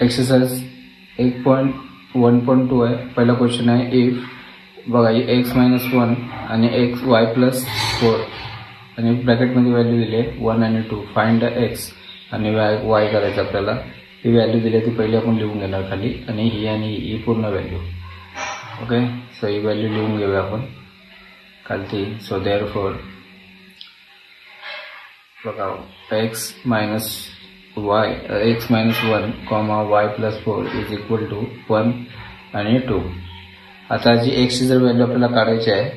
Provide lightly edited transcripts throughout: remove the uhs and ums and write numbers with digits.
Exercise 1.1.2 आहे. पहिला question आहे इफ बघा x-1 आणि y+4 आणि ब्रॅकेटमध्ये व्हॅल्यू दिली 1 आणि 2. फाइंड द x आणि y करायचं आपल्याला. ही व्हॅल्यू दिली ती पहिली आपण लिहून घेणार खाली आणि ही पूर्ण व्हॅल्यू. ओके, सो ही व्हॅल्यू लिहून घेऊया आपण खालती. सो देअरफॉर बघा x-1, y+4 is equal to 1 आणि 2. आता जी x ची जर व्हॅल्यू आपल्याला काढायची आहे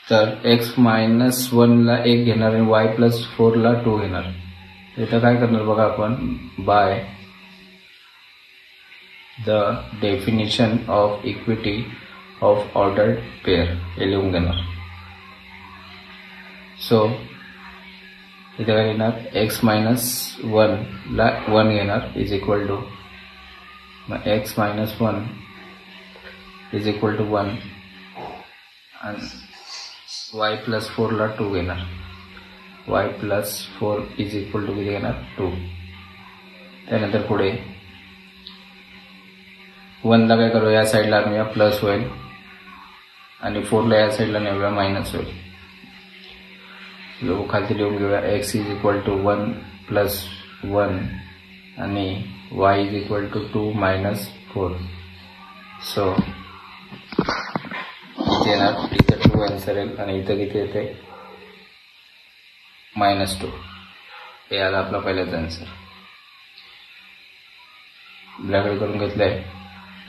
तर x-1 ला 1 घेणार आणि y+4 ला 2 घेणार. इथं काय करणार बघा आपण, by the definition of equity of ordered pair हे लिहून घेणार. सो इथे काय घेणार, x-1 ला 1 घेणार is equal to x-1 is equal to 1 आणि y+4 ला 2 घेणार. y+4 इज इक्वल टू किती घेणार, 2. त्यानंतर पुढे 1 ला काय करू, या साईडला आणूया प्लस होईल आणि 4 ला या साईडला नेऊया मायनस होईल. खालती लिहून घेऊया x इज इक्वल टू 1+1 आणि y is equal to 2-4. So इथे येणार, इथे 2 आन्सर येईल आणि इथं किती येते -2. हे आला आपला पहिलाच आन्सर. ब्लॅकआउट करून घेतलंय,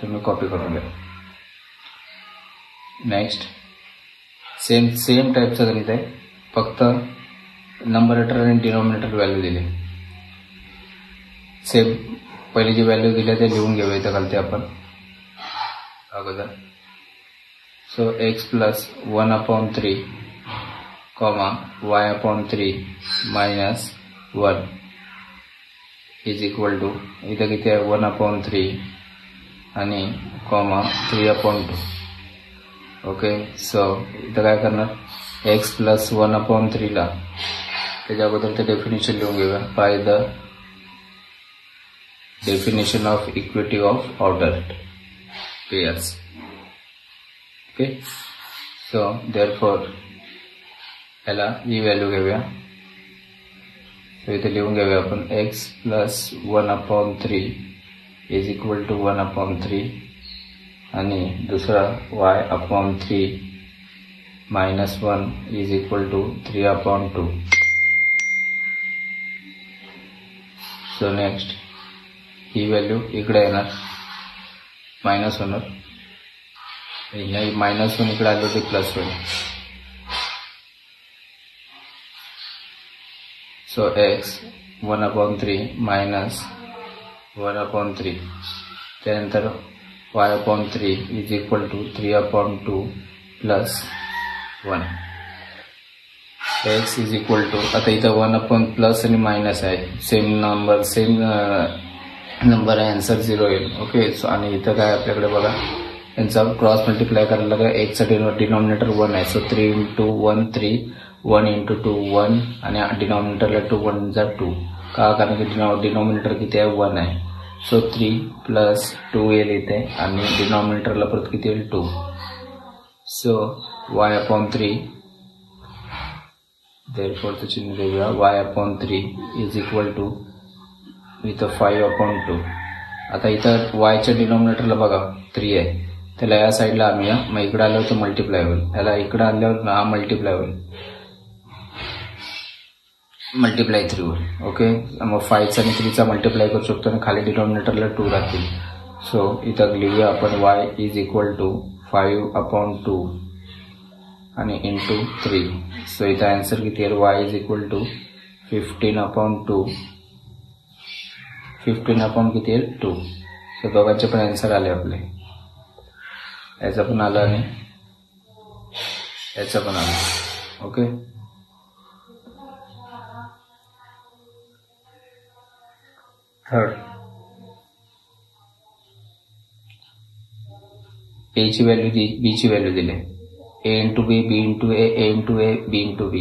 तुम्ही कॉपी करून घ्या. नेक्स्ट सेम टाईपचं गणित आहे, फक्त नंबरेटर आणि डिनॉमिनेटर व्हॅल्यू दिली. सेम पहिली जी व्हॅल्यू दिली ते लिहून घेऊया इथं खालती आपण अगोदर. So x+1/3 y/3 -1 is equal to इथं किती आहे 1/3 आणि 3/2. ओके, सो इथं काय करणार, x+1/3 ला त्याच्या अगोदर ते डेफिनेशन लिहून घेऊया. By the definition of equity of ordered pairs. Okay, so therefore याला ही व्हॅल्यू घेऊया. इथे लिहून घेऊया आपण x+1/3 इज इक्वल टू 1/3 आणि दुसरा y/3 -1 is equal to 3/2. So next ही व्हॅल्यू इकडे येणार, मायनस होणार, -1 इकडे आलं ते प्लस होईल. सो x1/3 -1/3 त्यानंतर y/3 is equal to 3/2 plus 1. x is equal to, आता इथं 1 प्लस आणि मायनस आहे, सेम नंबर आहे, आन्सर 0 येईल. ओके, सो आणि इथं काय आपल्याकडे बघा यांचा क्रॉस मल्टिप्लाय करायला लागेल. x चा डिनॉमिनेटर 1 आहे, सो 3 × 1 3, 1 × 2 1 आणि डिनॉमिनेटरला 2 1 जा 2. का, कारण की डिनॉमिनेटर किती आहे 1 आहे. सो 3 + 2 येईल इथे आणि डिनॉमिनेटरला परत किती येईल 2. सो y/3 देअरफॉर ते चिन्ह देऊया, y/3 इज इक्वल टू इथं 5/2. आता इथं y च्या डिनॉमिनेटरला बघा 3 आहे, त्याला या साईडला आणूया. मग इकडे आल्यावर तो मल्टिप्लाय होईल, याला इकडे आणल्यावर हा मल्टिप्लाय होईल, मल्टिप्लाय 3 होईल. ओके, मग 5 आणि 3 मल्टिप्लाय करू शकतो आणि खाली डिनॉमिनेटरला 2 राहतील. सो इथं लिहूया आपण y इज इक्वल टू 5/2 आणि इंटू 3. सो इथं आन्सर किती येईल, y इज इक्वल टू 15/2. 15 किती येईल 2. सो दोघांचे पण आन्सर आले आपले, याचं पण आलं आणि याचं पण आलं. ओके, थर्ड ए ची व्हॅल्यू बी ची व्हॅल्यू दिली, a × b, b × a, a × a, b × b.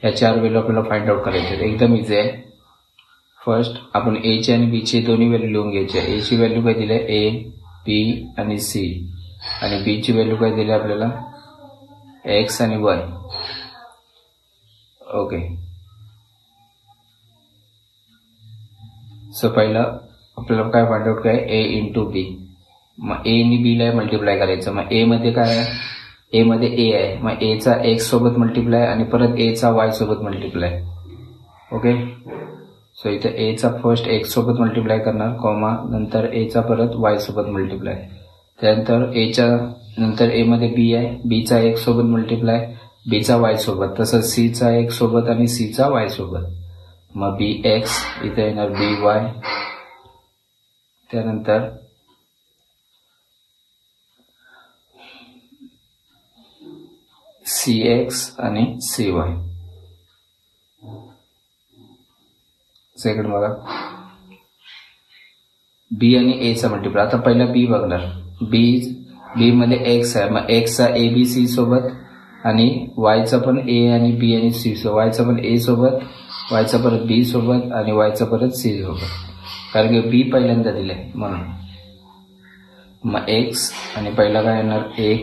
या 4 व्हॅल्यू आपल्याला फाइंड आउट करायचे. एकदम इझी आहे. फर्स्ट आपण ए ची आणि बी ची दोन्ही व्हॅल्यू लिहून घ्यायची. ए ची व्हॅल्यू काय दिली आहे, ए, बी आणि सी, आणि बी ची व्हॅल्यू काय दिली आपल्याला, एक्स आणि वाय. ओके, सो पहिलं आपल्याला काय फाइंड आउट काय, ए इंटू बी. मग ए आणि बी ला मल्टिप्लाय करायचं. मग ए मध्ये काय आहे, ए मध्ये ए आहे, मग ए चा एक्स सोबत मल्टिप्लाय आणि परत ए चा वाय सोबत मल्टिप्लाय. ओके, सो इथे ए चा फर्स्ट एक्स सोबत मल्टिप्लाय करणार, कॉमा, नंतर ए चा परत वाय सोबत मल्टिप्लाय. त्यानंतर ए च्या नंतर ए मध्ये बी आहे, बी चा एक्स सोबत मल्टिप्लाय, बी चा वाय सोबत, तसंच सी चा एक्स सोबत आणि सी चा वाय सोबत. मग बी एक्स इथे येणार बी वाय. त्यानंतर सी एक्स आणि सी वाय. सेकंड बघा, बी आणि ए चा मल्टिप्लाय. आता पहिला बी बघणार. बी मध्ये एक्स आहे, मग एक्स चा ए बी सी सोबत आणि वायचा पण ए आणि बी आणि सी सोबत, वायचा पण ए सोबत, वायचा परत बी सोबत आणि वायचा परत सी सोबत, कारण की बी पहिल्यांदा दिलंय म्हणून. मग एक्स आणि पहिला काय येणार ए,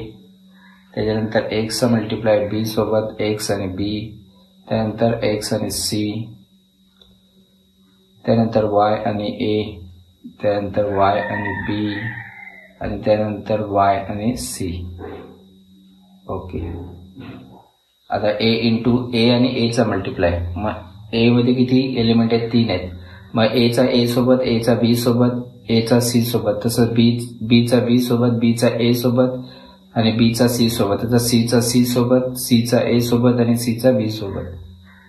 त्याच्यानंतर एक्सचा मल्टिप्लाय बी सोबत, एक्स आणि बी, त्यानंतर एक्स आणि सी, त्यानंतर वाय आणि ए, त्यानंतर वाय आणि बी, आणि त्यानंतर वाय आणि सी. ओके, आता ए इंटू ए आणि ए चा मल्टिप्लाय. मग ए मध्ये किती एलिमेंट आहेत, 3 आहेत. मग ए चा ए सोबत, ए चा बी सोबत, ए चा सी सोबत, तसंच बी चा बी सोबत, बी चा ए सोबत आणि बी चा सी सोबत, तसंच सी चा सी सोबत, सी चा ए सोबत आणि सी चा बी सोबत.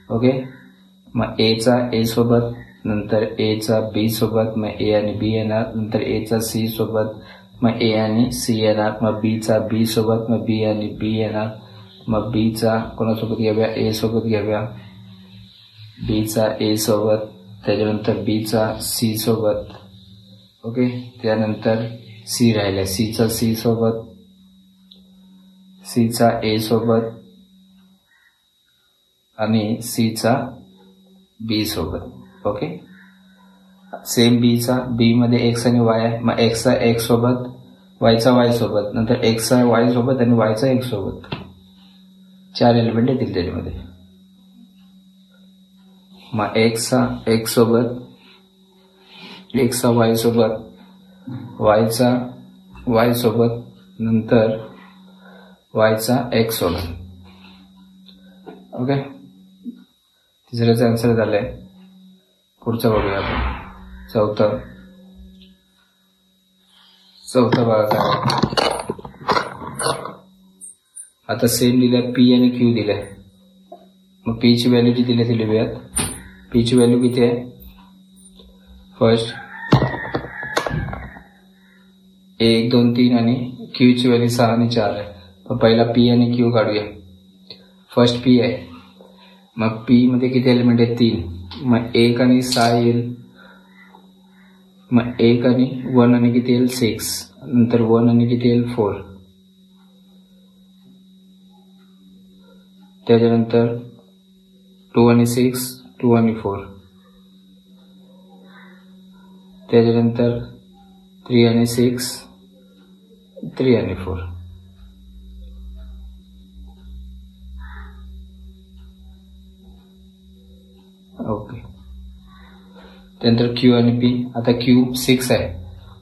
ओके, मग ए चा ए सोबत, नंतर ए चा बी सोबत, मग ए आणि बी येणार, नंतर ए चा सी सोबत, मग ए आणि सी येणार, मग बी चा बी सोबत, मग बी आणि बी येणार, मग बी चा कोणासोबत घेऊया, ए सोबत घेऊया, बी चा ए सोबत, त्याच्यानंतर बी चा सी सोबत. ओके, त्यानंतर सी राहिला, सी चा सी सोबत, सी चा ए सोबत आणि सी चा बी सोबत. ओके, सेम बी चा, बी मध्ये एक्स आणि वाय आहे, मग एक्स चा एक्स सोबत, वाय चा वाय सोबत, नंतर एक्स चा वाय सोबत आणि वाय चा एक्स सोबत. 4 एलिमेंट येतील त्याच्यामध्ये. मग एक्स चा एक्स सोबत, एक्स चा वाय सोबत, वाय चा वाय सोबत, नंतर वाय चा एक्स सोबत. ओके, तिसऱ्याचा आन्सर झालाय. पुढचं बघूया आपण. चौथा बघा काय. आता सेम दिलाय, पी आणि क्यू दिलाय. मग पी ची व्हॅल्यू किती दिली ती लिहूयात. पी ची व्हॅल्यू किती आहे, फर्स्ट 1 2 3 आणि क्यू ची व्हॅल्यू 6 आणि 4 आहे. मग पहिला पी आणि क्यू काढूया. फर्स्ट पी आहे, मग पी मध्ये किती एलिमेंट आहेत, 3. मग 1 आणि 6 येईल, मग 1 आणि 1 आणि किती येईल, 6, नंतर 1 आणि किती येईल, 4, त्याच्यानंतर 2 आणि 6, 2 आणि 4, त्याच्यानंतर 3 आणि 6, 3 आणि 4. ओके, त्यानंतर क्यू आणि पी. आता क्यू 6 आहे,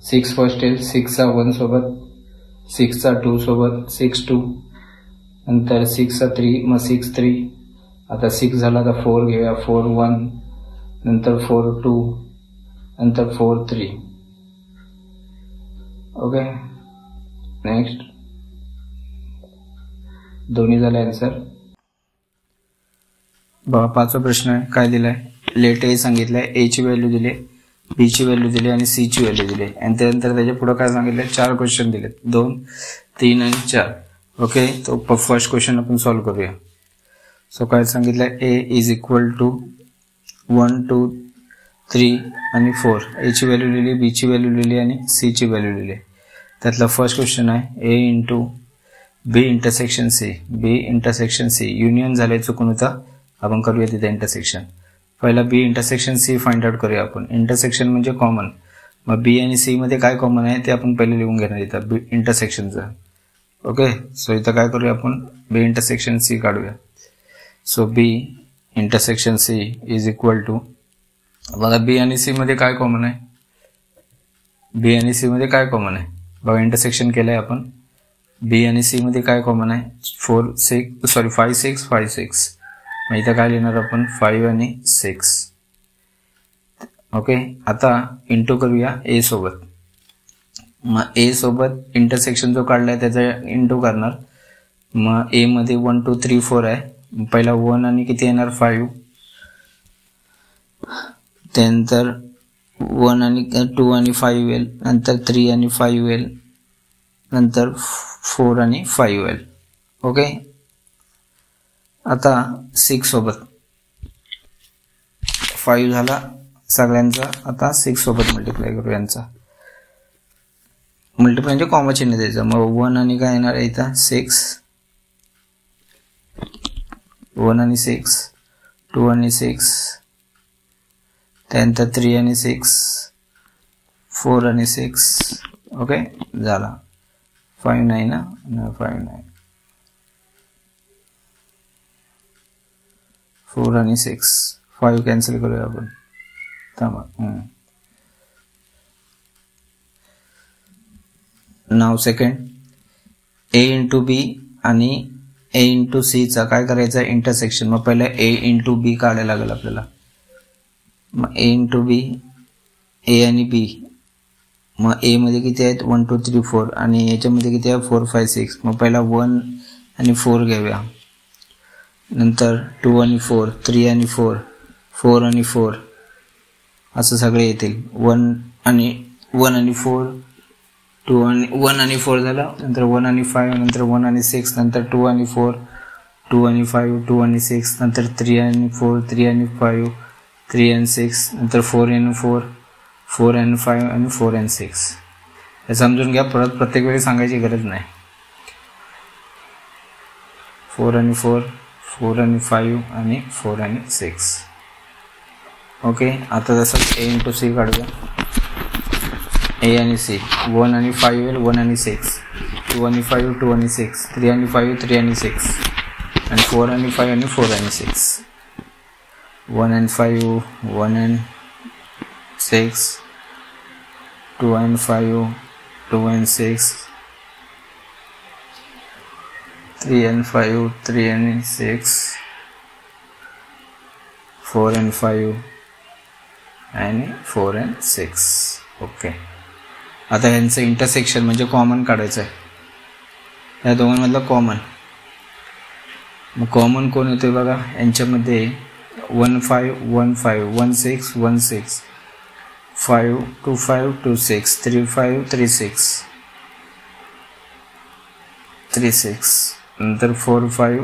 6 फर्स्ट येईल, 6 चा 1 सोबत, 6 चा 2 सोबत, 6 2, नंतर 6 चा 3, मग 6 3. आता 6 झाला तर 4 घेऊया, 4 1, नंतर 4 2, नंतर 4 3. ओके, नेक्स्ट दोन्ही झाले आन्सर. बघा, 5वा प्रश्न आहे. काय दिलाय, लेट ए सांगितलंय, ए ची व्हॅल्यू दिली, बी ची व्हॅल्यू दिली आणि सी ची व्हॅल्यू दिली, आणि त्यानंतर त्याच्या पुढे काय सांगितलंय, 4 क्वेश्चन दिलेत, 2 3 आणि 4. ओके, तो फर्स्ट क्वेश्चन आपण सॉल्व्ह करूया. सो काय सांगितलंय, ए इज इक्वल टू 1 2 3 आणि 4. ए ची व्हॅल्यू लिहिली, बी ची व्हॅल्यू लिहिली आणि सी ची व्हॅल्यू लिहिली. त्यातला फर्स्ट क्वेश्चन आहे, ए इंटू बी इंटरसेक्शन सी, बी इंटरसेक्शन सी, युनियन झालंय, चुकून होता, आपण करूया तिथे इंटरसेक्शन. पहिला बी इंटरसेक्शन सी फाइंड आउट करूया आपण. इंटरसेक्शन म्हणजे कॉमन. मग बी आणि सी मध्ये काय कॉमन आहे ते आपण पहिले लिहून घेणार इथं बी इंटरसेक्शनचं. ओके, सो इथं काय करूया आपण बी इंटरसेक्शन सी काढूया. So B intersection C is equal to, बघा बी आणि सी मध्ये काय कॉमन आहे, बी आणि सी मध्ये काय कॉमन आहे बघा, इंटरसेक्शन केलंय आपण. बी आणि सी मध्ये काय कॉमन आहे 5 6 5 6. मग इथं काय लिहिणार आपण 5 आणि 6. ओके, आता इंटू करूया ए सोबत. मग ए सोबत इंटरसेक्शन जो काढलाय त्याचा इंटू करणार. मग ए मध्ये 1 2 3 4 आहे. पहिला 1 आणि किती येणार 5, त्यानंतर 1 आणि 2 आणि 5 येईल, नंतर 3 आणि 5 येईल, नंतर 4 आणि 5 येईल. ओके, आता 6 सोबत 5 झाला सगळ्यांचा. आता 6 सोबत मल्टिप्लाय करू यांचा. मल्टिप्लाय म्हणजे कॉमा चिन्ह द्यायचं. मग 1 आणि काय येणार आहे इथं 6, 1 आणि 6, 2 आणि 6, त्यानंतर 3 आणि 6, 4 आणि 6. ओके, झाला 5 नाही ना, 5 नाही, 4 आणि 6, 5 कॅन्सल करूया आपण. थांबा. नाव सेकंड ए इंटू बी आणि ए इंटू सी चा काय करायचं इंटरसेक्शन. मग पहिला ए इंटू बी काढायला लागेल आपल्याला. मग ए इंटू बी, ए आणि बी. मग ए मध्ये किती आहेत 1 2 3 4 आणि याच्यामध्ये किती आहे 4 5 6. मग पहिला 1 आणि 4 घेऊया, नंतर 2 आणि 4, 3 आणि 4, 4 आणि 4 असं सगळे येतील. 1 आणि 4, 1 आणि 4 झाला, नंतर 1 आणि 5, नंतर 1 आणि 6, नंतर 2 आणि 4, 2 आणि 5, 2 आणि 6, नंतर 3 आणि 4, 3 आणि 5, 3 आणि 6, नंतर 4 आणि 4, 4 आणि 5 आणि 4 आणि 6. हे समजून घ्या, परत प्रत्येक वेळी सांगायची गरज नाही. 4 आणि 4, 4 आणि 5 आणि 4 आणि 6. ओके, आता तसंच ए इंटू सी काढूया. ए आणि सी 1 आणि 5 येईल, 1 आणि 6, 2 आणि 5, 2 आणि 6, 3 आणि 5, 3 आणि 6 आणि 4 आणि 5 आणि 4 आणि 6. 1 and 5, 1 and 6, 2 and 5, 2 and 6, 3 and 5, 3 and 6, 4 and 5 आणि 4 and 6. ओके, आता यांचं इंटरसेक्शन म्हणजे कॉमन काढायचं आहे, या दोघांमधलं कॉमन. मग कॉमन कोण होते बघा यांच्यामध्ये 1 5 1 5, 1 6 1 6, 5 2 5 2 6, 3 5 3 6 3 6, नंतर 4 5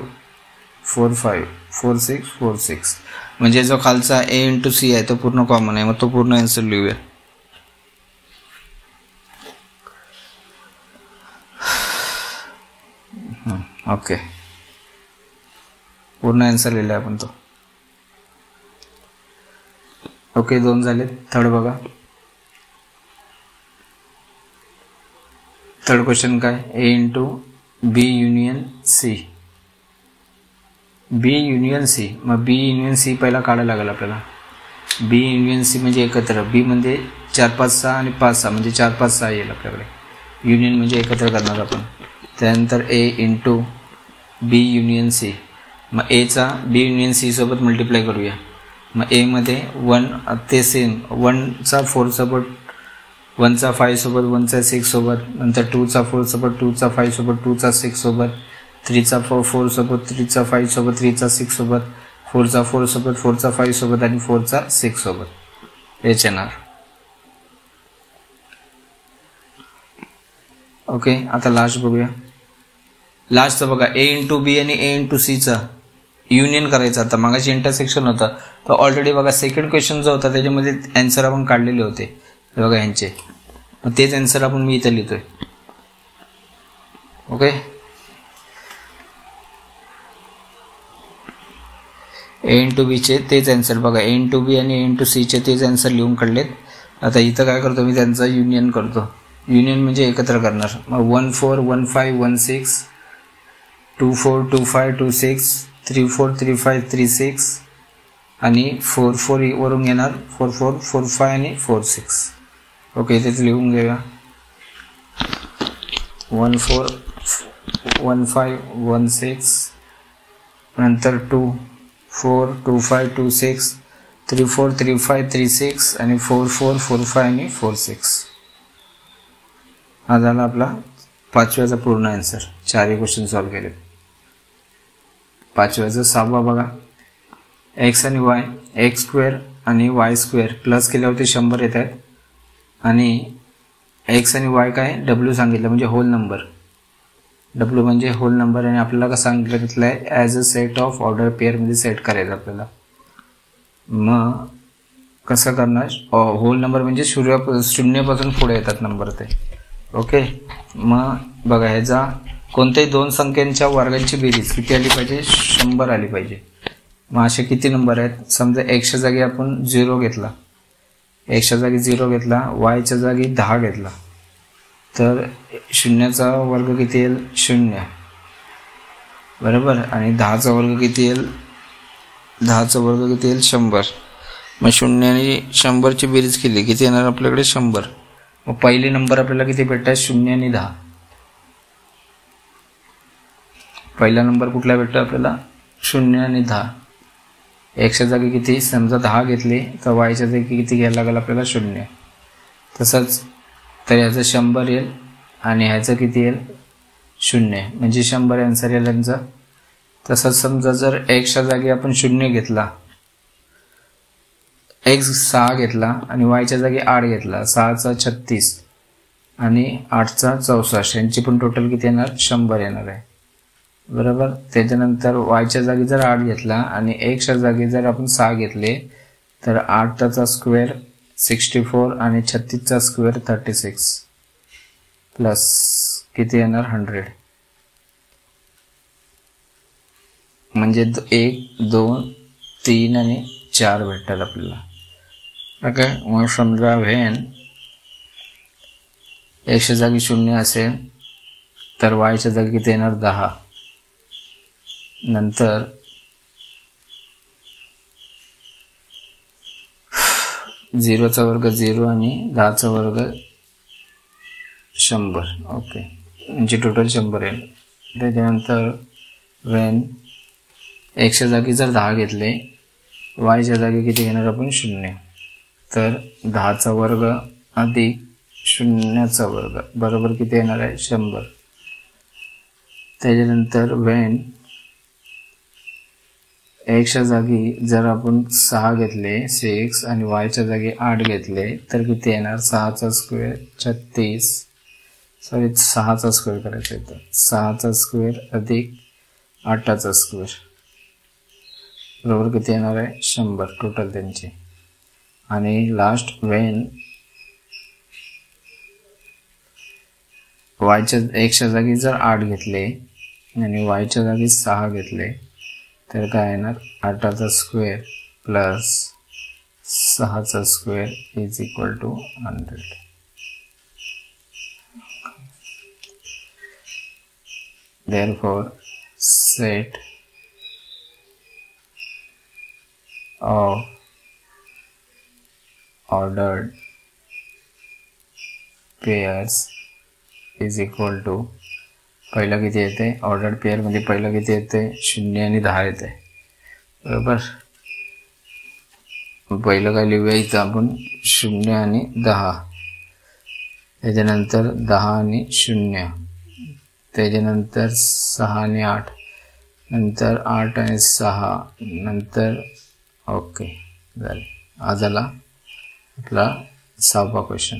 4 5 4 6 4 6. म्हणजे जो खालचा ए इंटू सी आहे तो पूर्ण कॉमन आहे. मग तो पूर्ण आन्सर लिहूया. ओके, पूर्ण आन्सर लिहिला आपण तो. ओके, 2 झाले. थर्ड बघा. थर्ड क्वेश्चन काय, ए इंटू बी युनियन सी. बी युनियन सी. मग बी युनियन सी पहिला काढायला लागेल आपल्याला. बी युनियन सी म्हणजे एकत्र. बी म्हणजे 4 5 6 आणि 5 6 म्हणजे 4 5 6 येईल आपल्याकडे. युनियन म्हणजे एकत्र करणार आपण. त्यानंतर ए इंटू बी युनियन सी. मग एचा बी युनियन सी सोबत मल्टिप्लाय करूया. मग ए मध्ये 1 ते सेम 1चा 4 सोबत, 1चा 5 सोबत, 1चा 6 सोबत, नंतर 2चा 4 सोबत, 2चा 5 सोबत, 2चा 6 सोबत, 3चा 4 सोबत, 3चा 5 सोबत, 3चा 6 सोबत, 4चा 4 सोबत, 4चा 5 सोबत आणि 4चा 6 सोबत हेच येणार. ओके, आता लास्ट बघूया. लास्टचं बघा ए इंटू बी आणि ए इंटू सीचा युनियन करायचा. आता मागाशी इंटरसेक्शन होता तर ऑलरेडी बघा सेकंड क्वेश्चन जो होता त्याच्यामध्ये आन्सर आपण काढलेले होते बघा यांचे. मग तेच आन्सर आपण मी इथं लिहितोय. ओके, ए इंटू बीचे तेच आन्सर बघा, ए इंटू बी आणि ए इंटू सीचे तेच आन्सर लिहून काढलेत. आता इथं काय करतो मी, त्यांचा युनियन करतो. युनियन म्हणजे एकत्र करणार. मग 1 4 1 5 1 6 2 4 2 5 2 6 3 4 3 5 3 6 आणि 4 4 वरून येणार 4 4 4 5 आणि 4 6. ओके, इथेच लिहून घेऊया. 1 4 1 5 1 6 नंतर 2 4 2 5 2 6 3 4 3 5 3 6 आणि 4 4 4 5 आणि 4 6. हा झाला आपला पाचव्याचा पूर्ण आन्सर. चारही क्वेश्चन सॉल्व्ह केले. पाचव्याचा 6वा बघा. एक्स आणि वाय, एक्स स्क्वेअर आणि वाय स्क्वेअर प्लस केल्यावरती 100 येत आहेत. आणि एक्स आणि वाय काय डब्ल्यू सांगितलं म्हणजे होल नंबर. डब्ल्यू म्हणजे होल नंबर आणि आपल्याला कसं सांगितलं घेतलं आहे as a set of order पेअरमध्ये सेट करायचं आपल्याला. मग कसं करणार, होल नंबर म्हणजे शून्यापासून पुढे येतात नंबर ते. ओके, मग बघा ह्याचा कोणत्याही दोन संख्यांच्या वर्गांची बेरीज किती आली पाहिजे, 100 आली पाहिजे. मग असे किती नंबर आहेत, समजा एक्सच्या जागी आपण 0 घेतला, एक्सच्या जागी 0 घेतला, वायच्या जागी 10 घेतला, तर शून्याचा वर्ग किती येईल 0 बरोबर. आणि 10चा वर्ग किती येईल, 10चा वर्ग किती येईल 100. मग 0 आणि 100ची बेरीज केली किती येणार आपल्याकडे 100. मग पहिले नंबर आपल्याला किती भेटतात 0 आणि 10. पहिला नंबर कुठला भेटतो आपल्याला 0 आणि 10. एक्सच्या जागी किती, समजा 10 घेतले तर वायच्या जागी किती घ्यायला लागेल आपल्याला 0. तसंच तर ह्याचं 100 येईल आणि ह्याचं किती येईल 0, म्हणजे 100 आन्सर येईल यांचा. तसंच समजा जर एक्सच्या जागी आपण 0 घेतला, एक्स 6 घेतला आणि वायच्या जागी 8 घेतला, 6चा 36 आणि 8चा 64, यांची पण टोटल किती येणार 100 येणार आहे बरोबर. त्याच्यानंतर वायच्या जागी जर 8 घेतला आणि एक्सच्या जागी जर आपण 6 घेतले तर 8चा स्क्वेअर 64 आणि 36चा स्क्वेअर 36 प्लस किती येणार 100, म्हणजे 1 2 3 आणि 4 भेटतात आपल्याला. ओके, मग समजा व्हेन एक्सच्या जागी 0 असेल तर वायच्या जागी किती येणार 10, नंतर झिरोचा वर्ग 0 आणि 10चा वर्ग 100. ओके, म्हणजे टोटल 100 येईल. त्याच्यानंतर वेन एक्सच्या जागी जर 10 घेतले, वायच्या जागी किती घेणार आपण 0, तर 10चा वर्ग अधिक 0चा वर्ग बरोबर किती येणार आहे 100. त्याच्यानंतर वेन एक्सच्या जागी जर आपण 6 घेतले 6 आणि वायच्या जागी 8 घेतले तर किती येणार 6चा स्क्वेअर 36, सॉरी 6चा स्क्वेअर करायचं आहे, तर 6चा स्क्वेअर अधिक 8चा स्क्वेअर बरोबर किती येणार आहे 100 टोटल त्यांची. आणि लास्ट वेन वायच्या एक्सच्या जागी जर 8 घेतले आणि वायच्या जागी 6 घेतले तर काय येणार 8चा स्क्वेअर प्लस 6चा square is equal to 100. Therefore, set of ordered pairs is equal to, पहिला किती येते ऑर्डर्ड पेअर मध्ये, पहिला किती येते 0 आणि 10 येते बरोबर. पहिलं काय लिहूया इथं आपण 0 आणि 10, त्याच्यानंतर 10 आणि 0, त्याच्यानंतर 6 आणि 8, नंतर 8 आणि 6, नंतर ओके झाले. हा झाला आपला 6वा क्वेश्चन.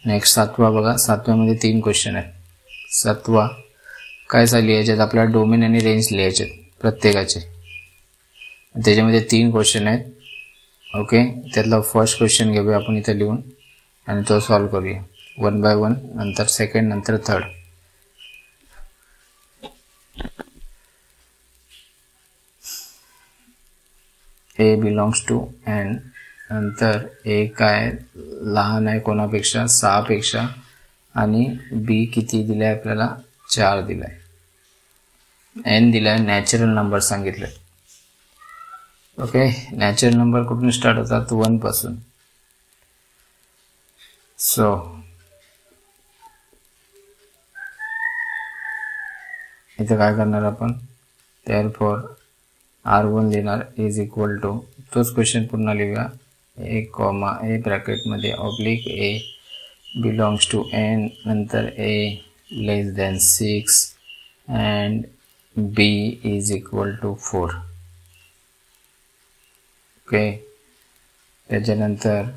नेक्स्ट 7वा बघा. 7व्यामध्ये 3 क्वेश्चन आहेत. 7वा काय झाली याच्यात आपल्याला डोमेन आणि रेंज लिहायचे प्रत्येकाचे, त्याच्यामध्ये 3 क्वेश्चन आहेत. ओके, त्यातला फर्स्ट क्वेश्चन घेऊया आपण इथे लिहून आणि तो सॉल्व्ह करूया 1 बाय 1, नंतर सेकंड, नंतर third. A belongs to N, नंतर ए काय लहान आहे कोणापेक्षा 6 पेक्षा, आणि बी किती दिलाय आपल्याला 4 दिलाय, एन दिलाय, नॅचरल नंबर सांगितले. ओके, नॅचरल नंबर कुठून स्टार्ट होतात 1 पासून. सो इथे काय करणार आपण, therefore R1 लिहिणार इज इक्वल टू, तोच क्वेश्चन पुन्हा लिहूया, ए कॉमा ए ब्रॅकेटमध्ये oblique A belongs to N, नंतर A less than 6 and B is equal to 4. Okay, त्याच्यानंतर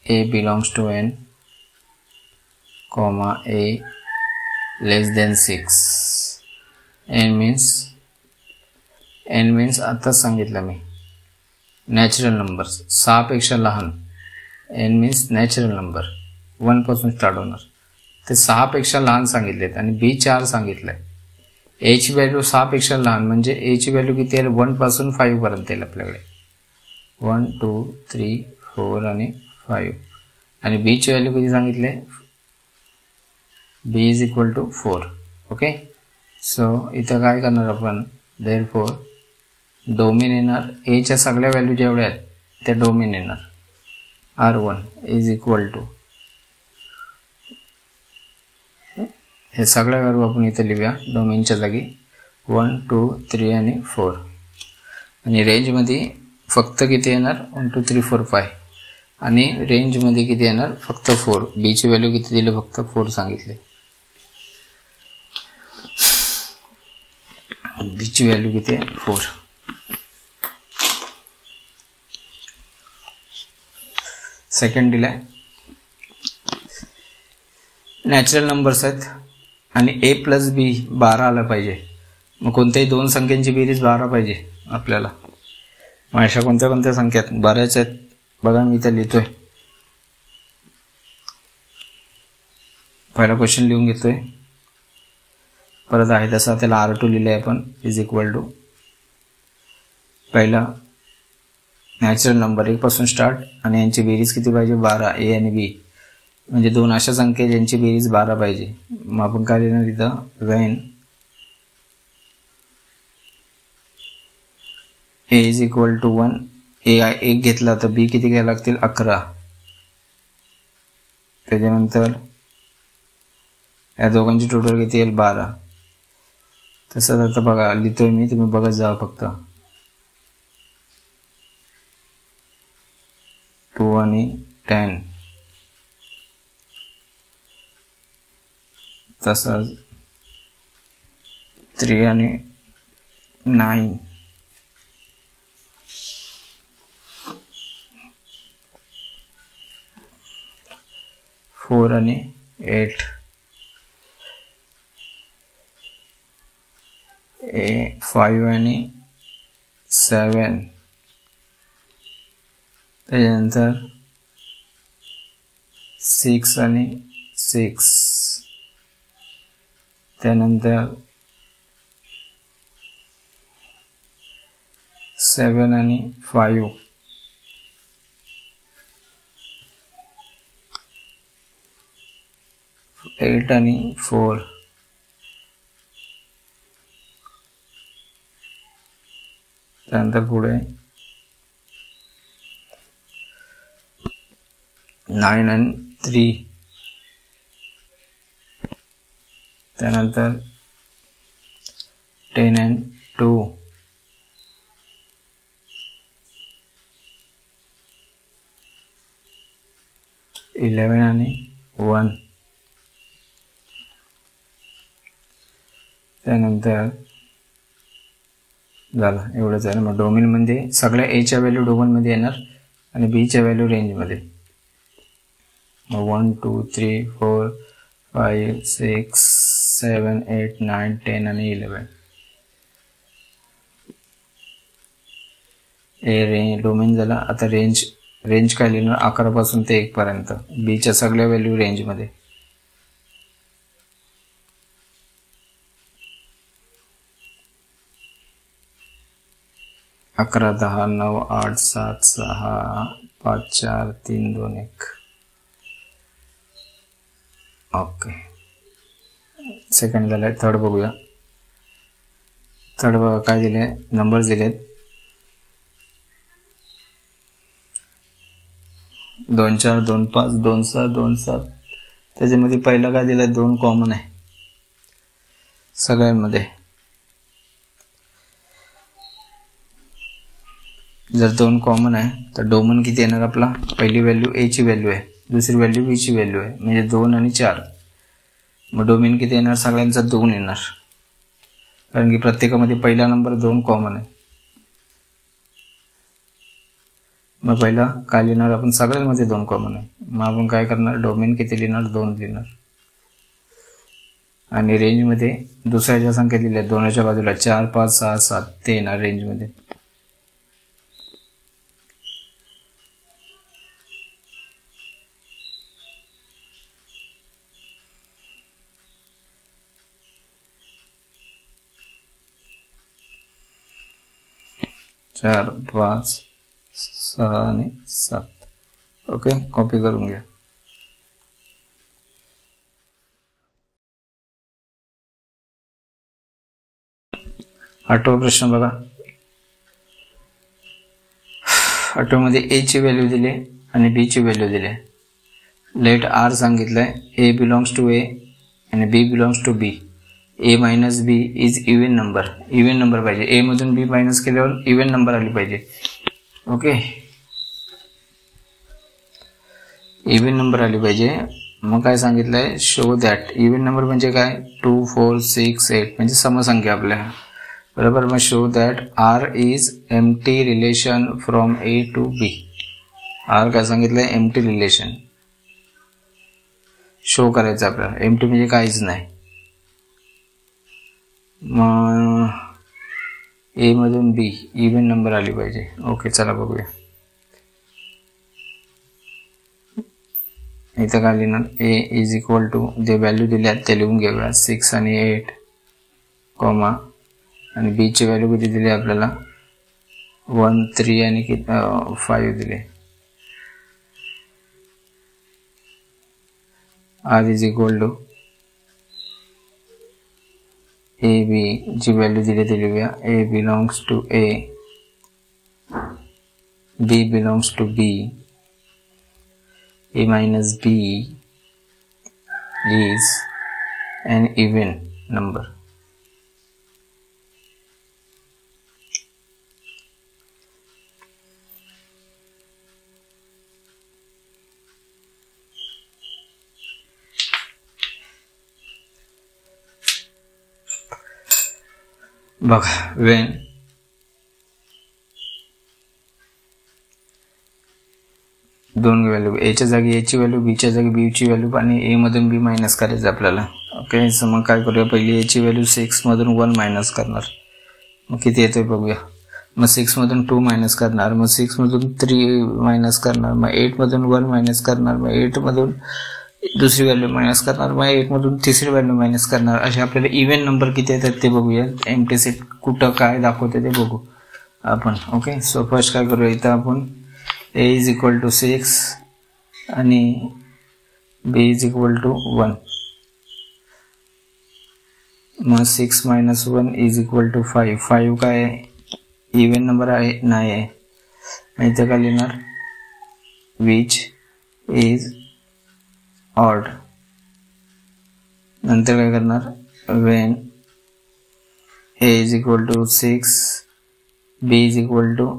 A belongs to n, comma A less than 6. n means आता सांगितलं मी natural number 6 पेक्षा लहान, n means नॅचरल नंबर 1 पासून start होणार, ते 6 पेक्षा लहान सांगितलेत आणि b 4 सांगितलंय. a ची व्हॅल्यू 6 पेक्षा लहान म्हणजे a ची व्हॅल्यू किती आहे 1 पासून 5 पर्यंत येईल आपल्याकडे, 1 2 3 4 आणि 5, आणि बी ची व्हॅल्यू किती सांगितले, B is equal to 4. Okay, so इथं काय करणार आपण, देअरफॉर डोमेन येणार, ए च्या सगळ्या व्हॅल्यू जेवढ्या आहेत त्या डोमेन येणार, R1 इज इक्वल टू, हे सगळ्या व्हॅल्यू आपण इथे लिहूया डोमेनच्या जागी, 1 2 3 आणि 4, आणि रेंजमध्ये फक्त किती येणार 1 2 3 4 5, आणि रेंजमध्ये किती येणार फक्त 4. बी ची व्हॅल्यू किती दिली, फक्त 4 सांगितले, बी ची व्हॅल्यू किती आहे 4. सेकंड दिलाय, नॅचरल नंबर्स आहेत आणि a प्लस बी 12 आला पाहिजे, मग कोणत्याही 2 संख्यांची बेरीज 12 पाहिजे आपल्याला. मग अशा कोणत्या कोणत्या संख्या आहेत, बऱ्याच आहेत बघा, मी इथे लिहितोय, पहिला क्वेश्चन लिहून घेतोय, परत आहे तसा त्याला R2 लिहिलंय आपण इज इक्वल टू, पहिला नॅचरल नंबर 1 पासून स्टार्ट आणि यांची बेरीज किती पाहिजे 12, ए आणि बी, म्हणजे 2 अशा संख्या ज्यांची बेरीज 12 पाहिजे. मग आपण काय लिहिणार इथं, when A is equal to 1, A 1 घेतला तर बी किती घ्यायला लागतील 11, त्याच्यानंतर या दोघांची टोटल किती येईल 12. तसंच आता बघा लिहितोय मी, तुम्ही बघत जा फक्त, 2 आणि 10, तसंच 3 आणि 9, 4 आणि 8, 5 आणि 7, त्याच्यानंतर 6 आणि 6, त्यानंतर 7 आणि 5, 8 आणि 4, त्यानंतर पुढे 9 आणि 3, त्यानंतर 10 आणि 2, 11 आणि 1, त्यानंतर झालं एवढंच आहे ना. मग डोमेनमध्ये सगळ्या एच्या व्हॅल्यू डोमेनमध्ये येणार आणि बीच्या व्हॅल्यू रेंजमध्ये. मग 1 2 3 4 5 6 7 8 9 10 आणि 11 ए डोमेन झाला. आता रेंज काय लिहिणार 11 पासून ते 1 पर्यंत बीच्या सगळ्या व्हॅल्यू रेंजमध्ये. 11, 10, 9, 8, 7, 6, 5, 4, 3, 2, 1. ओके, सेकंड झालाय. थर्ड बघूया. थर्ड बघा काय दिले, नंबर दिलेत 2 4 2 5 2 6 2 7. त्याच्यामध्ये पहिला काय दिलाय 2 कॉमन आहे सगळ्यांमध्ये. जर 2 कॉमन आहे तर डोमन किती येणार आपला, पहिली व्हॅल्यू ए ची व्हॅल्यू आहे, दुसरी व्हॅल्यू बी ची व्हॅल्यू आहे, म्हणजे 2 आणि 4. मग डोमेन किती येणार, सगळ्यांचा 2 येणार, कारण की प्रत्येकामध्ये पहिला नंबर 2 कॉमन आहे. मग पहिला काय लिहिणार आपण, सगळ्यांमध्ये 2 कॉमन आहे. मग आपण काय करणार, डोमेन किती लिहिणार, 2 लिहिणार. आणि रेंजमध्ये दुसऱ्याच्या संख्या लिहिल्या 2च्या बाजूला 4 5 6 7 ते येणार रेंजमध्ये. चार 5 6 आणि 7. ओके, कॉपी करून घ्या. आठवा प्रश्न बघा. आठव्यामध्ये ए ची व्हॅल्यू दिली आणि बी ची व्हॅल्यू दिली. लेट आर सांगितलंय, ए बिलॉंग्स टू ए आणि B belongs to B. A minus B is even number. Even number पाहिजे, ए मधून बी मायनस केल्यावर इव्हन नंबर आली पाहिजे. ओके, इव्हन नंबर आली पाहिजे. मग काय सांगितलंय, शो दॅट. इव्हन नंबर म्हणजे काय, 2 4 6 8 म्हणजे समसंख्या आपल्या, बरोबर. मग show that R is empty relation from A to B. R काय सांगितलंय, एम्प्टी रिलेशन शो करायचं आपल्याला. एम्प्टी म्हणजे काहीच नाही. मग ए मधून बी इव्हन नंबर आली पाहिजे. ओके, चला बघूया. इथं काय लिहिणार, ए इज इक्वल टू, जे व्हॅल्यू दिल्या ते लिहून घेऊया, 6 आणि 8 कॉमा, आणि बी ची व्हॅल्यू किती दिली आपल्याला, 1 3 आणि 5 दिले. R is equal to A B, जी व्हॅल्यू दिली ती लिहूया, A belongs to A, B belongs to B, a minus b is an even number. बघा, when दोन व्हॅल्यू, ए च्या जागी ए ची व्हॅल्यू, बी च्या जागी बी ची व्हॅल्यू, आणि ए मधून बी मायनस करायचं आपल्याला. ओके, सो मग काय करूया, पहिली ए ची व्हॅल्यू 6 मधून 1 मायनस करणार. मग किती येतोय बघूया. मग 6 मधून 2 मायनस करणार, मग 6 मधून 3 मायनस करणार, मग 8 मधून 1 मायनस करणार, मग 8 मधून दुसरी व्हॅल्यू मायनस करणार, मग 8 मधून तिसरी व्हॅल्यू मायनस करणार. असे आपल्याला इव्हन नंबर किती येतात ते बघूया. एम्प्टी सेट कुठं काय दाखवते ते बघू आपण. ओके, सो फर्स्ट काय करूया, इथं आपण ए इज इक्वल टू 6 आणि बी इज इक्वल टू 1. मग 6 मायनस 1 इज इक्वल टू 5. 5 काय इव्हन नंबर आहे, नाही आहे. इथं काय लिहिणार, विच इज ऑड. नंतर काय करणार, when A is equal to 6, B is equal to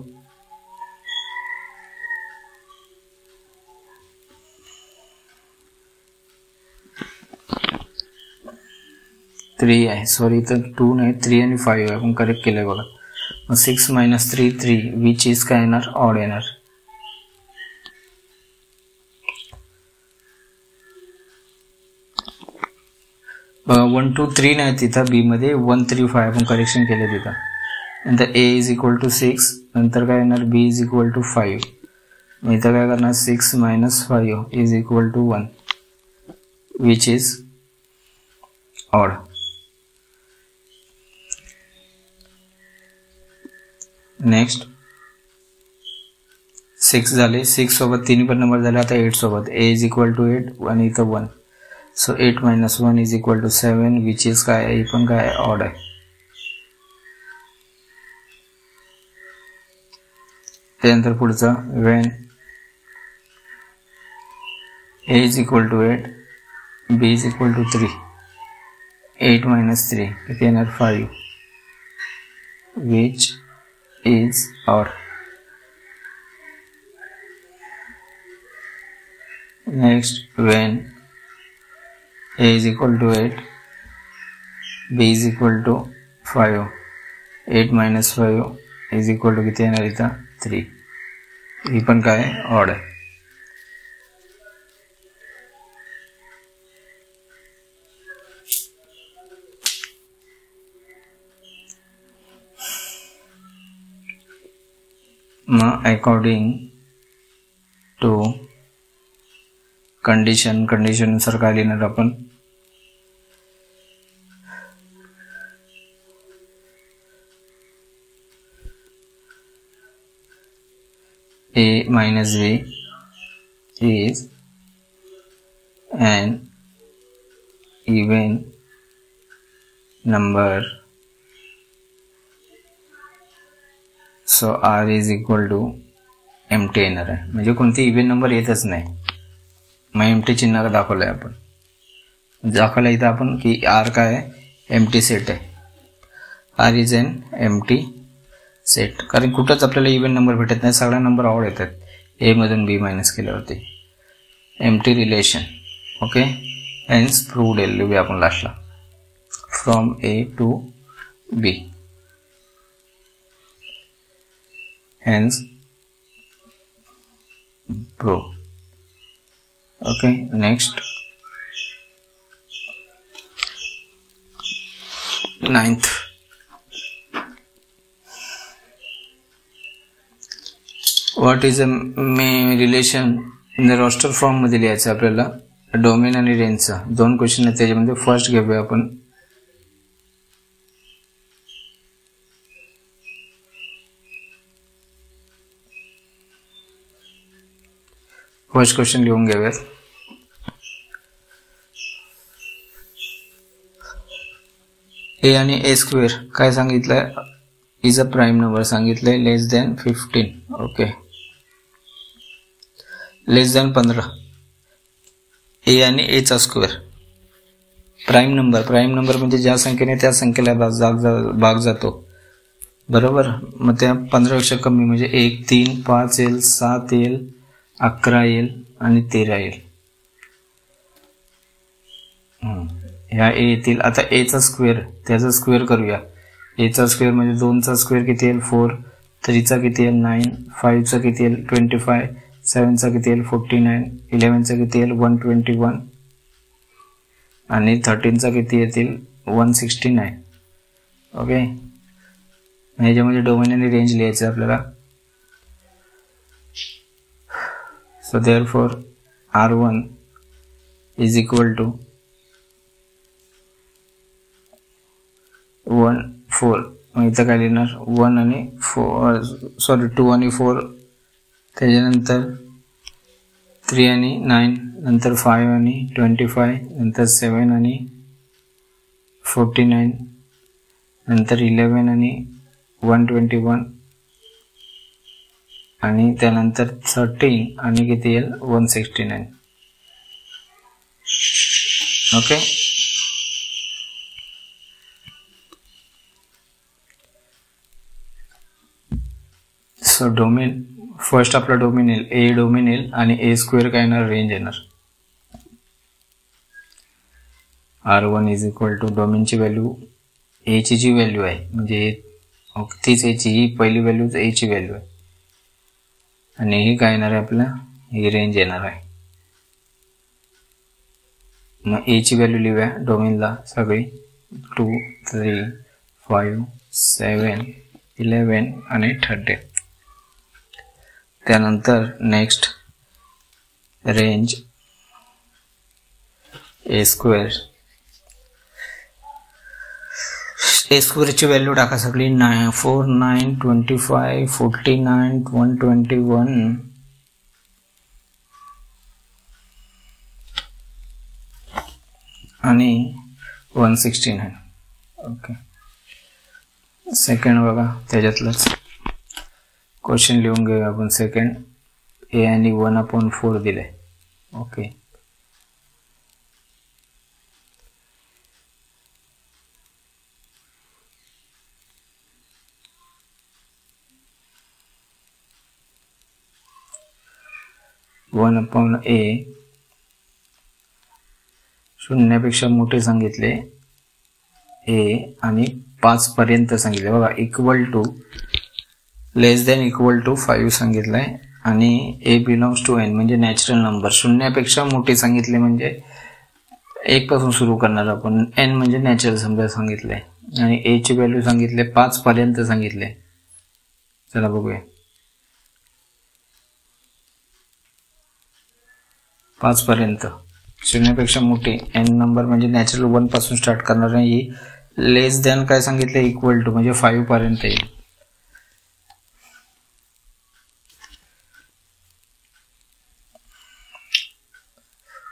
3 आहे, सॉरी इथं 2 नाही 3 आणि 5 आहे, आपण करेक्ट केलंय बघा. मग 6 मायनस 3 3, विच इज काय येणार, ऑड येणार. बघा 1 2 3 नाही तिथं, बी मध्ये 1 3 5 आपण करेक्शन केलं तिथं. नंतर ए इज इक्वल टू 6, नंतर काय येणार, बी इज इक्वल टू 5. मग इथं काय करणार, 6 minus 5 is equal to 1, which is odd. Next 6 झाले, 6 सोबत तिन्ही पण नंबर झाले. आता 8 सोबत a इज इक्वल टू 8 आणि इथं 1. So 8 minus 1 is equal to 7 which is काय आहे, पण काय ऑड आहे. त्यानंतर पुढचा when a is equal to 8 b is equal to 3. 8 minus 3 किती येणार 5 which is odd. Next when a is equal to 8 b is equal to 5. 8 minus 5 is equal to किती येणार इथं 3. ही पण काय ऑड आहे. मग अकॉर्डिंग टू कंडिशन नुसार काय लिहिणार आपण. a minus b is an even number, so r is equal to empty येणार आहे. म्हणजे कोणती इव्हन नंबर येतच नाही. मग एम्प्टी चिन्ह दाखवलंय आपण. दाखवलं इथं आपण की आर काय आहे, एम्प्टी सेट आहे. R is an empty set. कारण कुठंच आपल्याला इव्हन नंबर भेटत नाही, सगळ्या नंबर ऑड येतात ए मधून बी मायनस केल्यावरती. Empty relation. Okay, hence proved लिहूया आपण लास्टला from A to B. Hence proved. Okay, next 9th. What is a relation in the roster form मध्ये लिहायचं आपल्याला. डोमेन आणि रेंजचा 2 क्वेश्चन आहेत त्याच्यामध्ये. फर्स्ट घेऊया आपण. फर्स्ट क्वेश्चन लिहून घेऊयात. ए आणि ए स्क्वेअर काय सांगितलंय, इज अ प्राईम नंबर सांगितलंय लेस दॅन 15. ओके, लेस दॅन 15. ए आणि ए चा स्क्वेअर प्राईम नंबर म्हणजे ज्या संख्येने त्या संख्येला भाग जातो. बरोबर. मग त्या 15 पेक्षा कमी म्हणजे 1, 3, 5 येईल, 7 येईल, 11 येईल आणि 13 येईल. ह्या ए येतील. आता ए चा स्क्वेअर, त्याचा स्क्वेअर करूया. ए चा स्क्वेअर म्हणजे 2 चा स्क्वेअर किती येईल 4, 3 चा किती येईल 9, 5 चा किती येईल 25, 7 चा किती येईल 49, 11 चा किती येईल 121 आणि 13 चा किती येतील 169. ओके, ह्याच्यामध्ये डोमेन आणि रेंज लिहायचं आपल्याला. So therefore R1 is equal to 1, 4. मग इथं काय लिहिणार 1 आणि 4 सॉरी 2 आणि 4, त्याच्यानंतर 3 आणि 9, नंतर 5 आणि 25, नंतर 7 आणि 49, नंतर 11 आणि 121 आणि त्यानंतर 13 आणि किती येईल 169. ओके, सो डोमेन फर्स्ट आपला डोमेन येईल ए डोमेन येईल आणि ए स्क्वेअर काय येणार रेंज येणार. R1 इज इक्वल टू डोमेनची व्हॅल्यू ए ची जी व्हॅल्यू आहे म्हणजे तीच ए ची, ही पहिली व्हॅल्यू ए ची व्हॅल्यू आहे आणि ही काय येणार आहे आपल्याला, ही रेंज येणार आहे. मग ए ची व्हॅल्यू लिहूया डोमेनला सगळी 2, 3, 5, 7, 11 आणि 30. त्यानंतर next range A square. A स्क्वेअरची व्हॅल्यू टाका सगळी 4 9 25 49 121 आणि 169. ओके, सेकंड बघा त्याच्यातलंच क्वेश्चन लिहून घेऊया आपण. सेकंड ए आणि 1/4 दिले. ओके, (1/a) शून्यापेक्षा मोठे सांगितले ए आणि 5 पर्यंत सांगितले बघा. Equal to less than equal to 5 सांगितलंय आणि ए बिलॉंग्स टू एन म्हणजे नॅचरल नंबर. शून्यापेक्षा मोठे सांगितले म्हणजे 1 पासून सुरू करणार आपण. एन म्हणजे नॅचरल समजा सांगितले आणि ए ची व्हॅल्यू सांगितले 5 पर्यंत सांगितले. चला बघूया. 5 पर्यंत शून्यापेक्षा मोठी एन नंबर म्हणजे नॅचरल 1 पासून स्टार्ट करणार नाही. लेस दॅन काय सांगितलं इक्वल टू म्हणजे 5 पर्यंत येईल.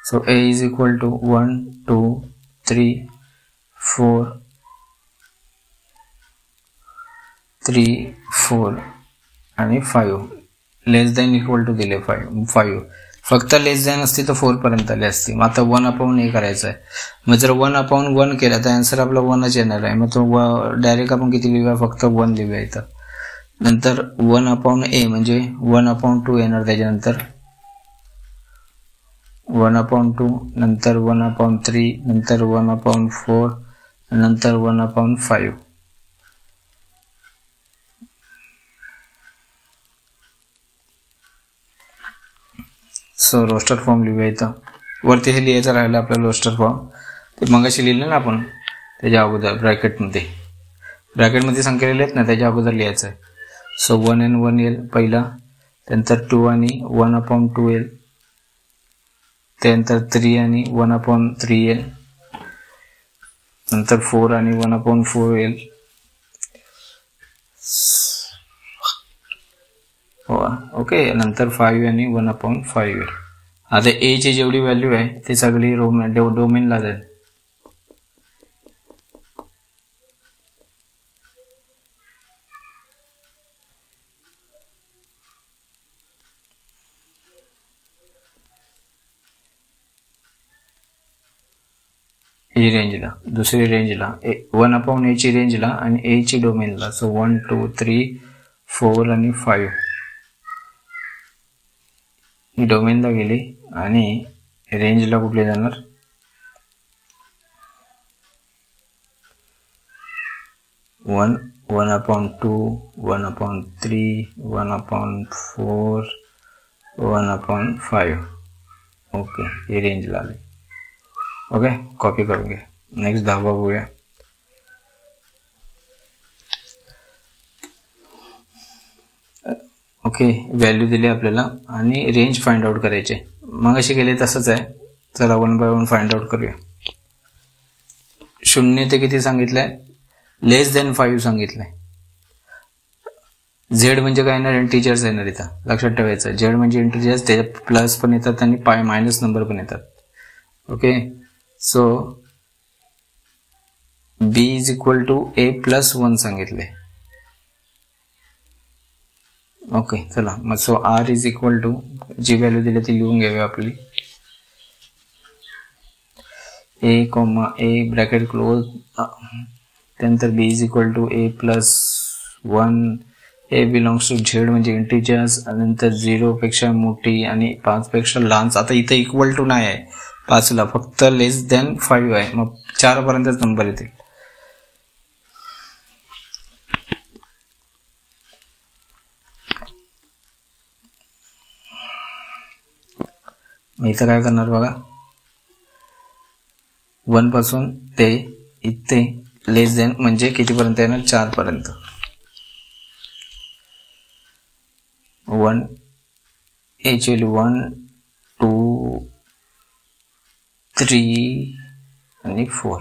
So a is equal to 1 2 3 4 आणि 5. लेस दॅन इक्वल टू दिले 5. फक्त लेस दॅन असती तर 4 पर्यंत आली असती. मग आता 1/a करायचं आहे. मग जर 1/1 केला तर आन्सर आपला 1च येणार आहे. मग तो डायरेक्ट आपण किती लिहूया, फक्त 1 लिहूया इथं. नंतर 1/a म्हणजे 1/2 येणार. त्याच्यानंतर 1/2 नंतर 1/3 नंतर 1/4 नंतर 1/5. सो रोस्टर फॉर्म लिहूया इथं. वरती हे लिहायचं राहिलं आपलं रोस्टर फॉर्म. ते मगाशी लिहिलं ना आपण त्याच्या अगोदर ब्रॅकेटमध्ये संख्या लिहिलेत ना त्याच्या अगोदर लिहायचं आहे. सो 1 and 1 येईल पहिला, त्यानंतर 2 आणि 1/2 येईल, त्यानंतर 3 आणि 1/3 येईल, नंतर 4 आणि 1/4 येईल. ओके, नंतर 5 आणि 1/5 येईल. आता ए ची जेवढी व्हॅल्यू आहे ती सगळी डोमेनला जाईल. ही रेंजला, दुसरी रेंजला 1/a ची रेंजला आणि ए ची डोमेनला. सो 1 2 3 4 आणि 5 ही डोमेनला गेली आणि रेंजला कुठले जाणार, 1 1/2 1/3 1/4 1/5. ओके, ही रेंजला आली. ओके, कॉपी करून घ्या. नेक्स्ट 10 बघूया. ओके, व्हॅल्यू दिली आपल्याला आणि रेंज फाइंड आउट करायचे. मग अशी केले तसंच आहे. चला 1 by 1 फाइंड आउट करूया. 0 ते किती सांगितलंय, लेस दॅन 5 सांगितलंय. झेड म्हणजे काय येणार, इंटिजर्स येणार इथं, लक्षात ठेवायचं. झेड म्हणजे इंटिजर्स, त्याच्यात प्लस पण येतात आणि मायनस नंबर पण येतात. Okay, so b is equal to a + 1 सांगितले. ओके, चला मग so r is equal to जी व्हॅल्यू दिली ती लिहून घ्यावी आपली. a, ब्रॅकेट क्लोज, त्यानंतर b is equal to a + 1. a belongs to Z म्हणजे इंटिजर्स, नंतर 0 पेक्षा मोठी आणि 5 पेक्षा लहान. आता इथे इक्वल टू नाही आहे 5 ला, फक्त लेस दॅन 5 आहे. मग 4 पर्यंतच नंबर येतील. इथं काय करणार बघा, 1 पासून ते इथे लेस दॅन म्हणजे किती पर्यंत येणार, 4 पर्यंत. 1 ॲक्च्युअली 1 2 3 आणि 4.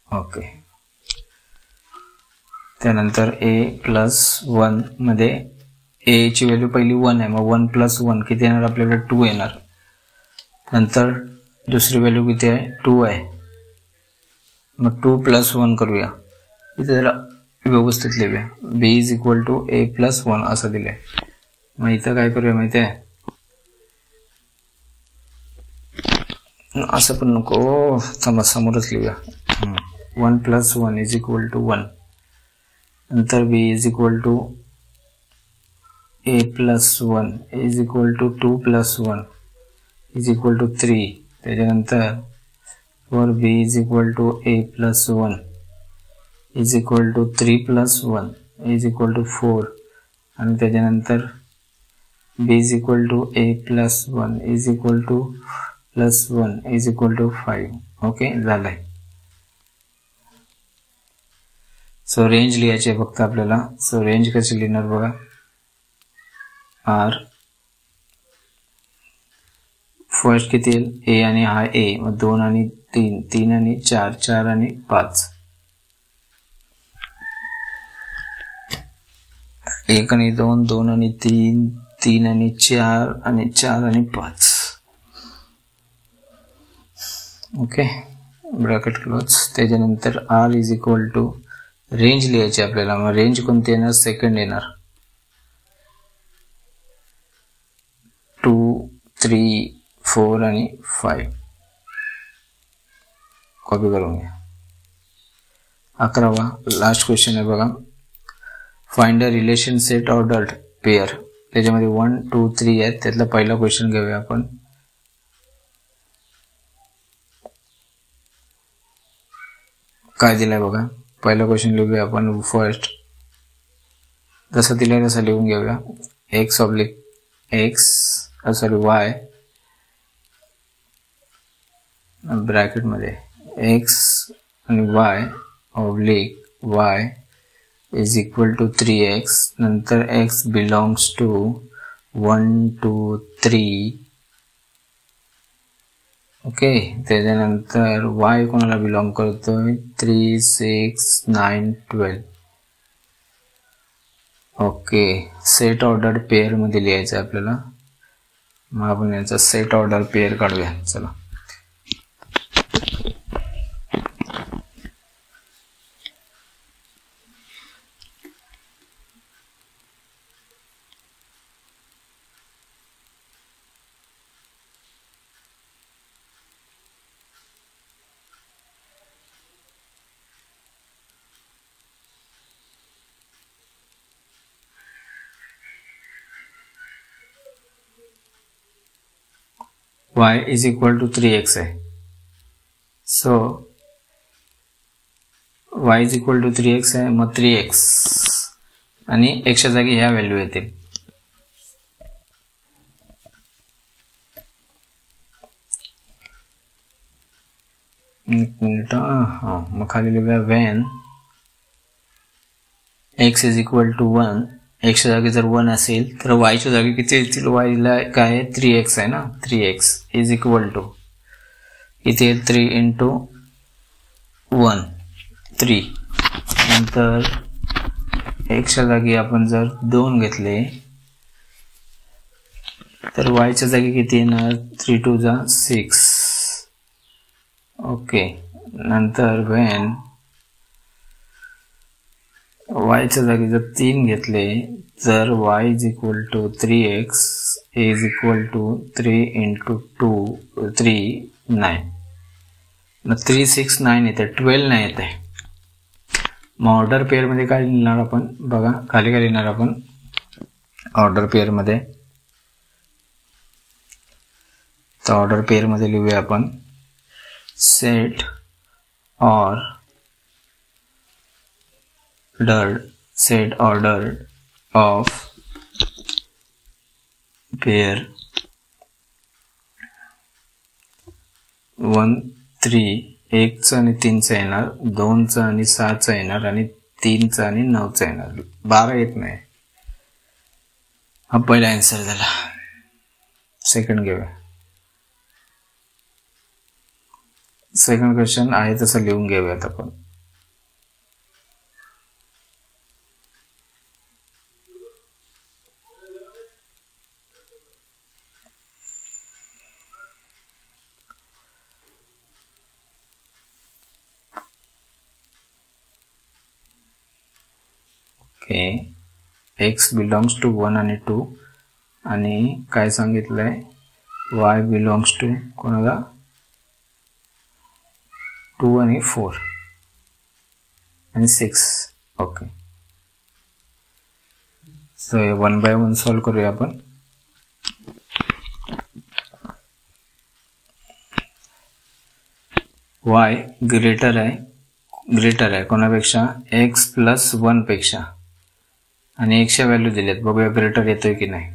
ओके, त्यानंतर a+1 मध्ये a ची व्हॅल्यू पहिली 1 आहे, मग 1+1 किती येणार आपल्याकडे 2 येणार. नंतर दुसरी व्हॅल्यू किती आहे 2 आहे, मग 2+1 करूया. इथे जरा व्यवस्थित लिहूया. b = a+1 असं दिलंय. मग इथं काय करूया माहिती आहे, असं पण नको, समोरच लिहूया. 1+1 = 1. नंतर b = a+1 2+1 3. त्याच्यानंतर for b = a+1 3+1 4. आणि त्याच्यानंतर b = a+1 +1 5. ओके, झालंय. सो रेंज लिहायची आहे फक्त आपल्याला. सो रेंज कशी लिहिणार बघा, r फर्स्ट किती येईल a आणि हा a, मग 2 आणि 3, 3 आणि 4, 4 आणि 5, 1 आणि 2, 2 आणि 3, 3 आणि 4 आणि 4 आणि 5. Okay, bracket close. त्याच्यानंतर r रेंज लिहायची आपल्याला. मग रेंज कोणती येणार, सेकंड येणार. 2, 3, 4 आणि 5. कॉपी करून घ्या. 11वा लास्ट क्वेश्चन आहे बघा. Find a relation set ordered pair. त्याच्यामध्ये 1, 2, 3 आहेत. त्यातला पहिला क्वेश्चन घेऊया आपण. काय दिलंय बघा. पहिला क्वेश्चन लिहूया आपण. फर्स्ट जसं दिलंय तसं लिहून घेऊया. x y ब्रॅकेट मध्ये x आणि y y = 3x. नंतर x belongs to 1, 2, 3. ओके, त्याच्यानंतर y कोणाला बिलॉंग करतोय 3, 6, 9, 12. ओके, सेट ऑर्डर पेअर मध्ये लिहायचं आपल्याला. मग आपण याचा सेट ऑर्डर पेअर काढूया. चला, y = 3x आहे. सो y = 3x आहे. मग 3x आणि x च्या जागी ह्या व्हॅल्यू येतील. एक मिनिट. मग खाली लिहूया when x = 1. x च्या जागी जर 1 असेल तर y च्या जागी किती येतील. y ला काय आहे 3x आहे ना. 3x = इथे 3 × 1 3. नंतर x च्या जागी आपण जर 2 घेतले तर y च्या जागी किती येणार 3 × 2 = 6. ओके, नंतर when y च्या जागी जर 3 घेतले तर y = 3x = 3 × 2 3 9. मग 3, 6, 9 येते, 12 नाही येते. मग ऑर्डर पेअर मध्ये काय लिहिणार आपण बघा. खाली काय लिहिणार आपण ऑर्डर पेअर मध्ये. तर ऑर्डर पेअर मध्ये लिहूया आपण सेट ऑर्डर ऑफ पेअर 1, 3 1 आणि 3 येणार, 2 आणि 6 येणार आणि 3 आणि 9 येणार. 12 येत नाही. हा पहिला आन्सर झाला. सेकंड घेऊया. सेकंड क्वेश्चन आहे तसं लिहून घेऊयात आपण. ओके, x बिलॉंग्स टू 1 आणि 2 आणि काय सांगितलंय, y बिलॉंग्स टू कोणाला 2 आणि 4 आणि 6. ओके, सो 1 बाय 1 सॉल्व करूया आपण. y ग्रेटर आहे कोणापेक्षा, x प्लस 1 पेक्षा, आणि x च्या व्हॅल्यू दिल्यात, बघूया ग्रेटर येतोय की नाही.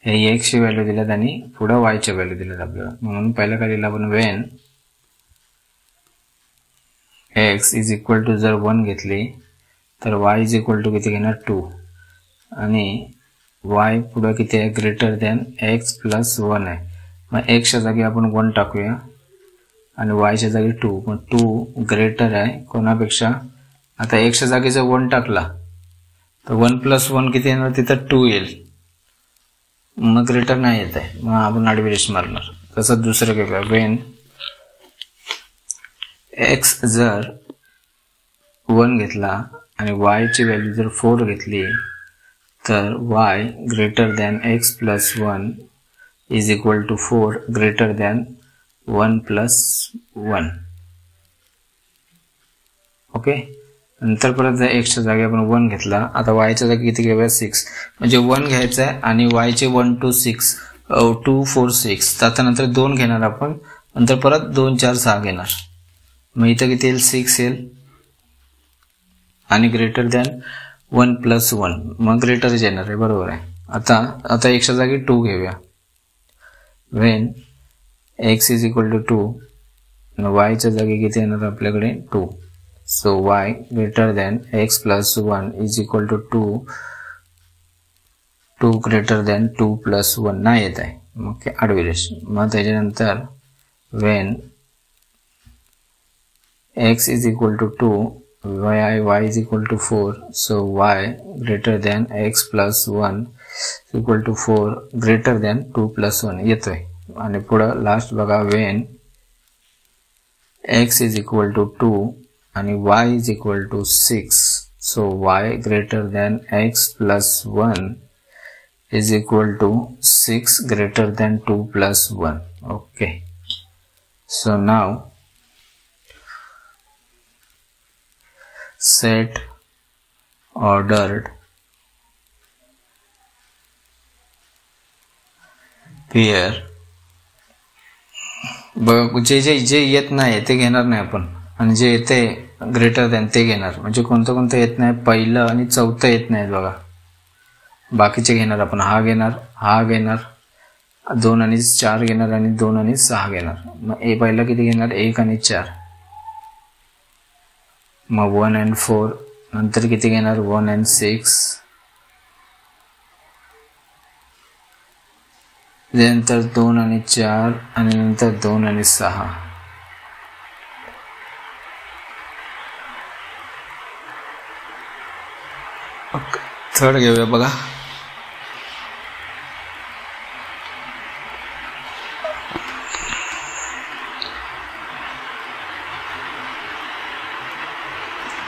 हे x ची व्हॅल्यू दिल्यात आणि पुढे y च्या व्हॅल्यू दिल्यात आपल्याला. म्हणून पहिल्या खालीला आपण when x is equal to जर 1 घेतली तर y इज इक्वल टू किती घेणार 2, आणि y पुढे किती आहे, ग्रेटर दॅन x प्लस 1 आहे. मग x च्या जागी आपण 1 टाकूया आणि y च्या जागी 2. मग 2 ग्रेटर आहे कोणापेक्षा, आता x च्या जागी जर 1 टाकला तर 1 प्लस 1 किती येणार, तिथं 2 येईल, मग ग्रेटर नाही येत आहे, मग आपण आडवी रेष मारणार. तसं दुसरं घेऊया, वेन x जर 1 घेतला आणि y ची व्हॅल्यू जर 4 घेतली तर y greater than x plus 1 is equal to 4 greater than 1 plus 1. Okay, नंतर परत जर x च्या जागी आपण 1 घेतला, आता y च्या जागी किती घेऊया 6, म्हणजे 1 घ्यायचं आहे आणि y चे 1 2 6 2 4 6, त्याच्यानंतर 2 घेणार आपण, नंतर परत 2 4 6 घेणार, मग इथं किती येईल 6 येईल आणि ग्रेटर दॅन 1 प्लस 1, मग ग्रेटर येणार आहे, बरोबर आहे. आता x च्या जागी 2 घेऊया. When x is equal to 2, y च्या जागी किती येणार आपल्याकडे 2. So y greater than x plus 1 is equal to 2 greater than 2 plus 1 नाही येत आहे, मग आडवी रेष. मग त्याच्यानंतर when x is equal to 2, y is equal to 4, so y greater than x plus 1 equal to 4 greater than 2 plus 1 येतोय. आणि पुढं लास्ट बघा, when x is equal to 2 आणि y is equal to 6, so y greater than x plus 1 is equal to 6 greater than 2 plus 1. Okay, so नाव set ordered pair. जे येत नाही ते घेणार नाही आपण, आणि जे येते ग्रेटर दॅन ते घेणार. म्हणजे कोणतं येत नाही, पहिलं आणि चौथं येत नाही बघा, बाकीचे घेणार आपण. हा घेणार 2 आणि 4 घेणार आणि 2 आणि 6 घेणार. मग पहिला किती घेणार 1 आणि 4, मग 1 and 4, नंतर किती घेणार 1 and 6, नंतर 2 आणि 4 आणि नंतर 2 आणि 6. थर्ड घेऊया बघा.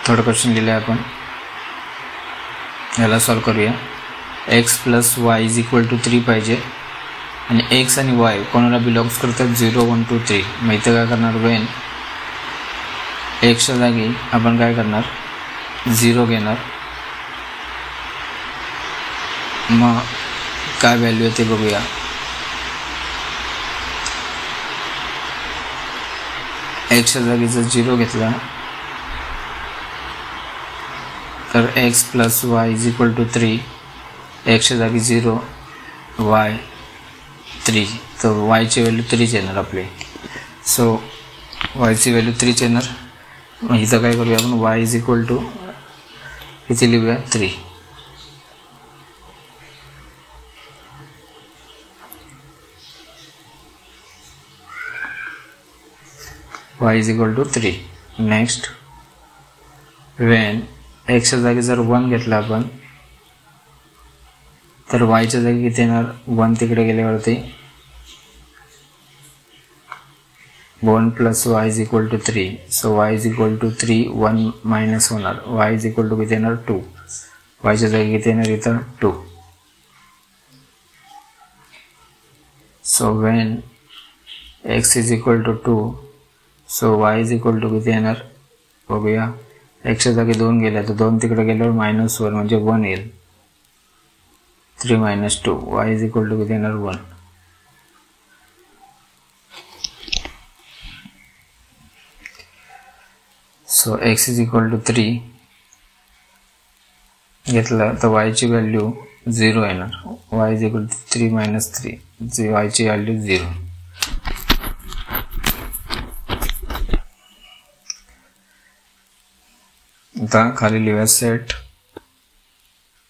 थर्ड क्वेश्चन लिहिलाय आपण, याला सॉल्व करूया. x plus y is equal to 3 पाहिजे आणि x आणि y कोणाला बिलॉंग्स करतात 0 1 2 3. मग इथं काय करणार, वेन x च्या जागी आपण काय करणार 0 घेणार. मग काय व्हॅल्यू आहे ते बघूया. x च्या जागी जर 0 घेतला तर x plus y is equal to 3, x च्या जागी 0 y 3, तर y ची व्हॅल्यू 3 येणार आपली. सो y ची व्हॅल्यू 3 येणार. मग इथं काय करूया आपण, y इज इक्वल टू किती लिहूया 3. y is equal to 3. Next when एक्सच्या जागी जर 1 घेतला आपण तर वायच्या जागी किती येणार 1 तिकडे गेल्यावरती 1 plus y is equal to 3. So y is equal to 3 1 minus होणार y इज इक्वल टू किती येणार 2. वायच्या जागी किती येणार इथं 2. So when x is equal to 2 so y is equal to किती येणार बघूया. एक्सच्या जागी 2 गेल्या तर 2 तिकडे गेल्यावर -1 म्हणजे 1 येईल. 3 minus 2 y is equal to किती येणार 1. So x is equal to 3 घेतला तर y ची व्हॅल्यू 0 येणार. y is equal to 3 minus 3 y ची व्हॅल्यू 0. आता खाली लिहूया set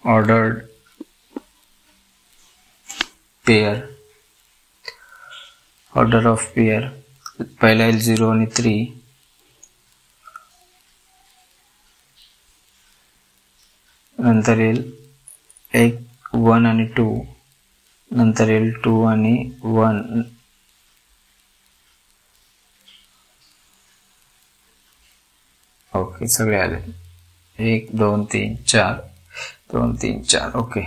ordered pair. Order of pair पहिला येईल 0 आणि 3. नंतर येईल 1 आणि 2. नंतर येईल 2 आणि 1. ओके सगळे आले 1 2 3 4 2 3 4. ओके